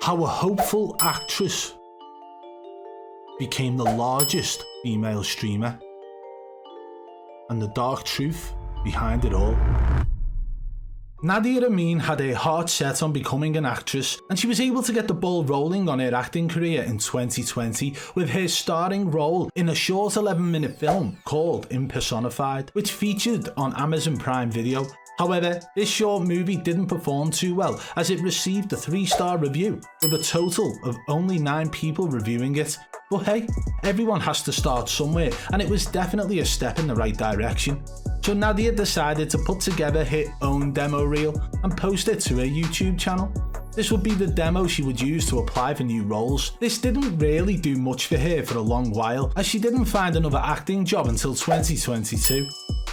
How a hopeful actress became the largest female streamer, and the dark truth behind it all. Nadia Amine had her heart set on becoming an actress, and she was able to get the ball rolling on her acting career in 2020 with her starring role in a short 11-minute film called Impersonified, which featured on Amazon Prime Video. However, this short movie didn't perform too well as it received a 3-star review, with a total of only 9 people reviewing it. But hey, everyone has to start somewhere, and it was definitely a step in the right direction. So Nadia decided to put together her own demo reel and post it to her YouTube channel. This would be the demo she would use to apply for new roles. This didn't really do much for her for a long while, as she didn't find another acting job until 2022.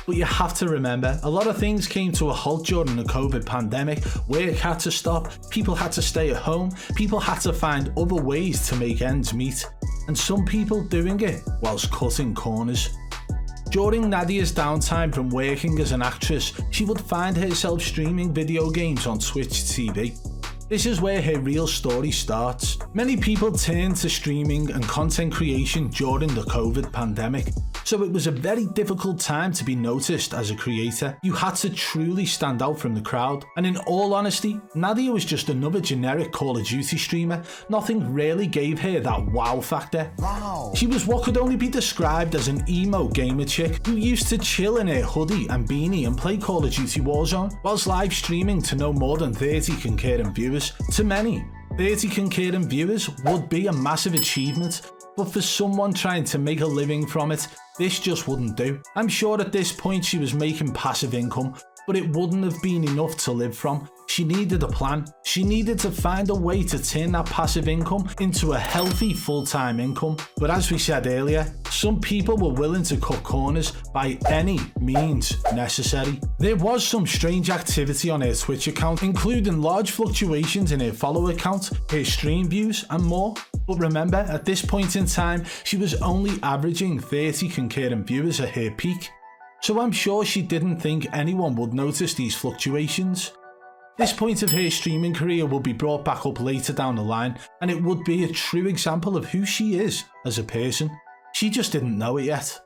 But you have to remember, a lot of things came to a halt during the COVID pandemic. Work had to stop, people had to stay at home, people had to find other ways to make ends meet, and some people doing it whilst cutting corners. During Nadia's downtime from working as an actress, she would find herself streaming video games on Twitch TV. This is where her real story starts. Many people turned to streaming and content creation during the COVID pandemic, so it was a very difficult time to be noticed as a creator. You had to truly stand out from the crowd, and in all honesty, Nadia was just another generic Call of Duty streamer. Nothing really gave her that wow factor. Wow. She was what could only be described as an emo gamer chick who used to chill in her hoodie and beanie and play Call of Duty Warzone, whilst live streaming to no more than 30 concurrent viewers. To many, 30 concurrent viewers would be a massive achievement, but for someone trying to make a living from it, this just wouldn't do. I'm sure at this point she was making passive income, but it wouldn't have been enough to live from. She needed a plan. She needed to find a way to turn that passive income into a healthy full-time income. But as we said earlier, some people were willing to cut corners by any means necessary. There was some strange activity on her Twitch account, including large fluctuations in her follower count, her stream views, and more. But remember, at this point in time, she was only averaging 30 concurrent viewers at her peak. So I'm sure she didn't think anyone would notice these fluctuations. This point of her streaming career will be brought back up later down the line, and it would be a true example of who she is as a person. She just didn't know it yet.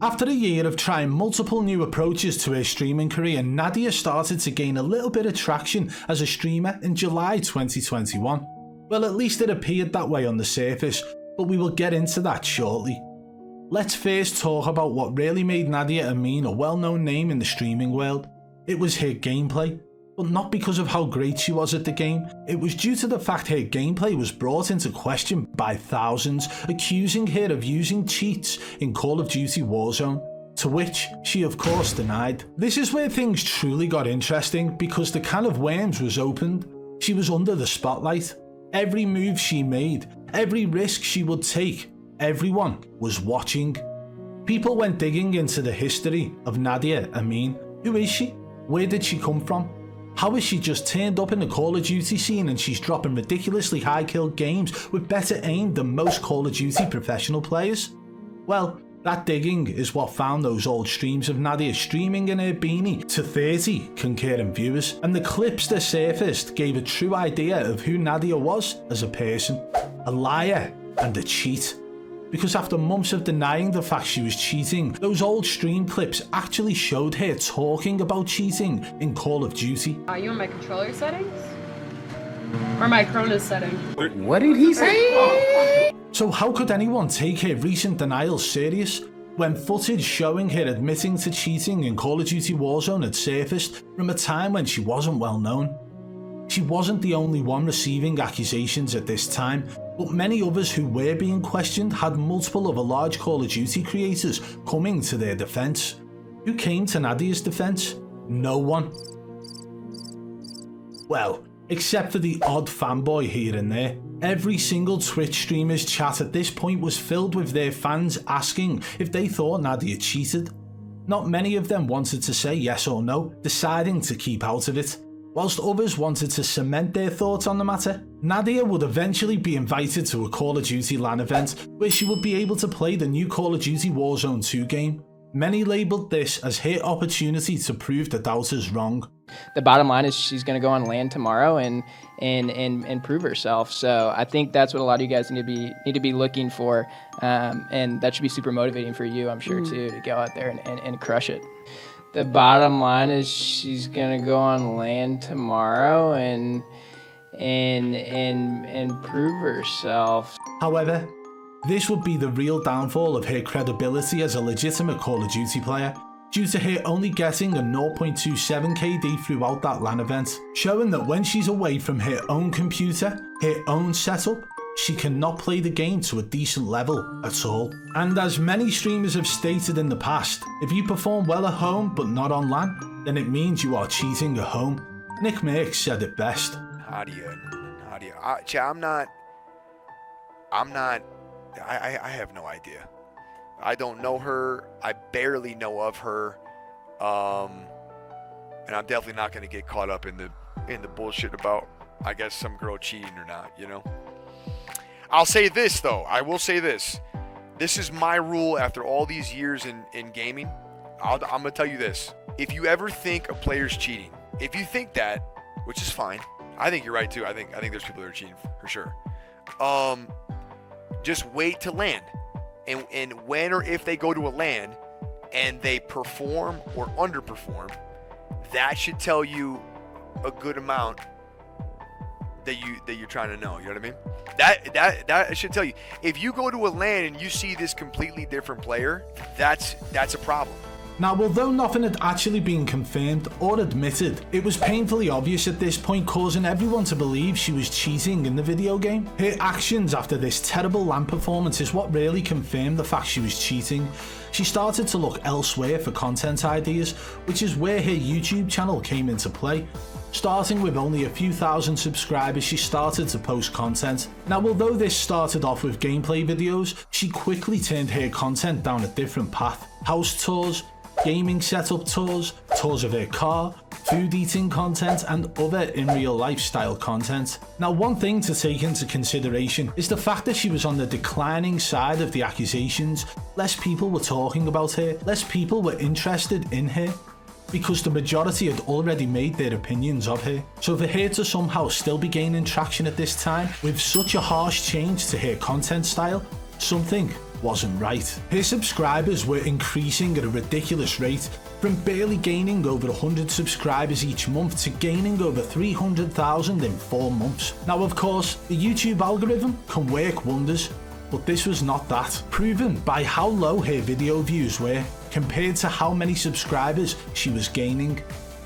After a year of trying multiple new approaches to her streaming career, Nadia started to gain a little bit of traction as a streamer in July 2021. Well, at least it appeared that way on the surface, but we will get into that shortly. Let's first talk about what really made Nadia Amine a well-known name in the streaming world. It was her gameplay, but not because of how great she was at the game. It was due to the fact her gameplay was brought into question by thousands, accusing her of using cheats in Call of Duty Warzone, to which she of course denied. This is where things truly got interesting, because the can of worms was opened. She was under the spotlight. Every move she made, every risk she would take, everyone was watching. People went digging into the history of Nadia Amine. Who is she? Where did she come from? How has she just turned up in the Call of Duty scene and she's dropping ridiculously high kill games with better aim than most Call of Duty professional players? Well, that digging is what found those old streams of Nadia streaming in her beanie to 30 concurrent viewers, and the clips that surfaced gave a true idea of who Nadia was as a person. A liar and a cheat. Because after months of denying the fact she was cheating, those old stream clips actually showed her talking about cheating in Call of Duty. Are you in my controller settings? Or my Cronus settings? What did he say? So how could anyone take her recent denial serious when footage showing her admitting to cheating in Call of Duty Warzone had surfaced from a time when she wasn't well known? She wasn't the only one receiving accusations at this time, but many others who were being questioned had multiple other large Call of Duty creators coming to their defense. Who came to Nadia's defense? No one. Well, except for the odd fanboy here and there. Every single Twitch streamer's chat at this point was filled with their fans asking if they thought Nadia cheated. Not many of them wanted to say yes or no, deciding to keep out of it. Whilst others wanted to cement their thoughts on the matter. Nadia would eventually be invited to a Call of Duty LAN event where she would be able to play the new Call of Duty Warzone 2 game. Many labelled this as her opportunity to prove the doubters wrong. The bottom line is she's going to go on land tomorrow and prove herself. So I think that's what a lot of you guys need to be looking for, and that should be super motivating for you, I'm sure, too, to go out there and crush it. The bottom line is she's going to go on land tomorrow and prove herself. However, this would be the real downfall of her credibility as a legitimate Call of Duty player, due to her only getting a 0.27 KD throughout that LAN event, showing that when she's away from her own computer, her own setup, she cannot play the game to a decent level at all. And as many streamers have stated in the past, if you perform well at home but not on LAN, then it means you are cheating at home. Nick Merckx said it best. Nadia, I have no idea. I don't know her. I barely know of her. And I'm definitely not going to get caught up in the bullshit about, I guess, some girl cheating or not, you know? I'll say this, though. I will say this. This is my rule after all these years in gaming. I'm going to tell you this. If you ever think a player's cheating, if you think that, which is fine. I think you're right, too. I think there's people that are cheating for sure. Just wait to land. And when or if they go to a LAN and they perform or underperform, that should tell you a good amount that you're trying to know. You know what I mean? That should tell you. If you go to a LAN and you see this completely different player, that's a problem. Now, although nothing had actually been confirmed or admitted, it was painfully obvious at this point, causing everyone to believe she was cheating in the video game. Her actions after this terrible LAN performance is what really confirmed the fact she was cheating. She started to look elsewhere for content ideas, which is where her YouTube channel came into play. Starting with only a few thousand subscribers, she started to post content. Now, although this started off with gameplay videos, she quickly turned her content down a different path. House tours, gaming setup tours, tours of her car, food eating content, and other in real life style content. Now, one thing to take into consideration is the fact that she was on the declining side of the accusations. Less people were talking about her, less people were interested in her, because the majority had already made their opinions of her. So for her to somehow still be gaining traction at this time with such a harsh change to her content style, something wasn't right. Her subscribers were increasing at a ridiculous rate, from barely gaining over 100 subscribers each month to gaining over 300,000 in 4 months. Now, of course, the YouTube algorithm can work wonders, but this was not that, proven by how low her video views were compared to how many subscribers she was gaining.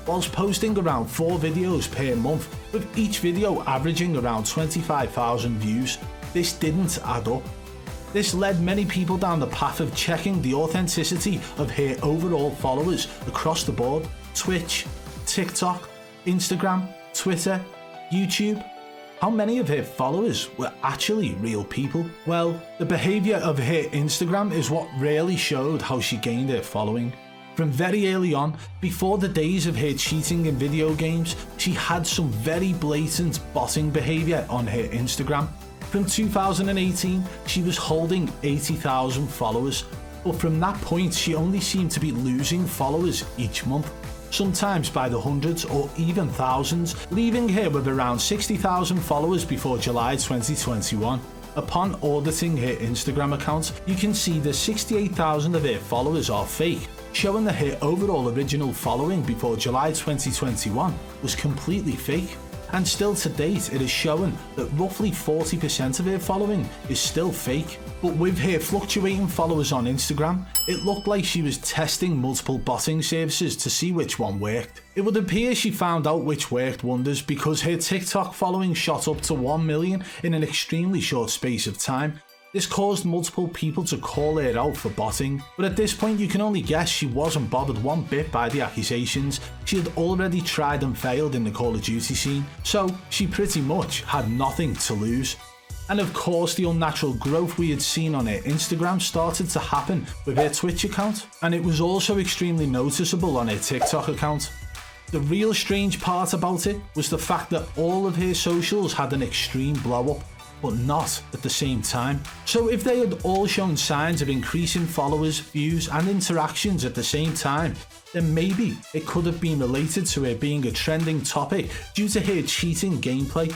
Whilst posting around 4 videos per month, with each video averaging around 25,000 views, this didn't add up. This led many people down the path of checking the authenticity of her overall followers across the board: Twitch, TikTok, Instagram, Twitter, YouTube. How many of her followers were actually real people? Well, the behaviour of her Instagram is what really showed how she gained her following. From very early on, before the days of her cheating in video games, she had some very blatant botting behaviour on her Instagram. From 2018, she was holding 80,000 followers, but from that point she only seemed to be losing followers each month, sometimes by the hundreds or even thousands, leaving her with around 60,000 followers before July 2021. Upon auditing her Instagram account, you can see that 68,000 of her followers are fake, showing that her overall original following before July 2021 was completely fake. And still to date, it is showing that roughly 40% of her following is still fake. But with her fluctuating followers on Instagram, it looked like she was testing multiple botting services to see which one worked. It would appear she found out which worked wonders, because her TikTok following shot up to 1 million in an extremely short space of time. This caused multiple people to call her out for botting, but at this point you can only guess she wasn't bothered one bit by the accusations. She had already tried and failed in the Call of Duty scene, so she pretty much had nothing to lose. And of course, the unnatural growth we had seen on her Instagram started to happen with her Twitch account, and it was also extremely noticeable on her TikTok account. The real strange part about it was the fact that all of her socials had an extreme blow up. but not at the same time. So if they had all shown signs of increasing followers, views and interactions at the same time, then maybe it could have been related to it being a trending topic due to her cheating gameplay.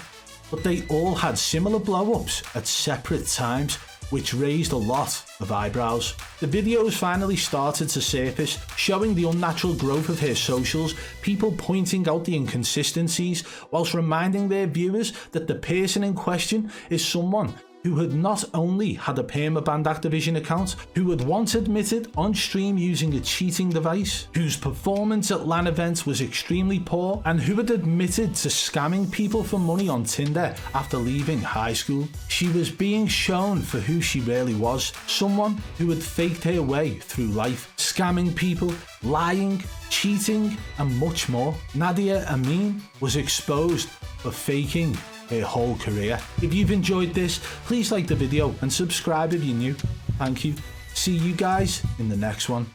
But they all had similar blow-ups at separate times, which raised a lot of eyebrows. The videos finally started to surface, showing the unnatural growth of her socials, people pointing out the inconsistencies, whilst reminding their viewers that the person in question is someone who had not only had a permabanned Activision account, who had once admitted on stream using a cheating device, whose performance at LAN events was extremely poor, and who had admitted to scamming people for money on Tinder after leaving high school. She was being shown for who she really was, someone who had faked her way through life, scamming people, lying, cheating, and much more. Nadia Amine was exposed for faking her whole career. If you've enjoyed this, please like the video and subscribe if you're new. Thank you. See you guys in the next one.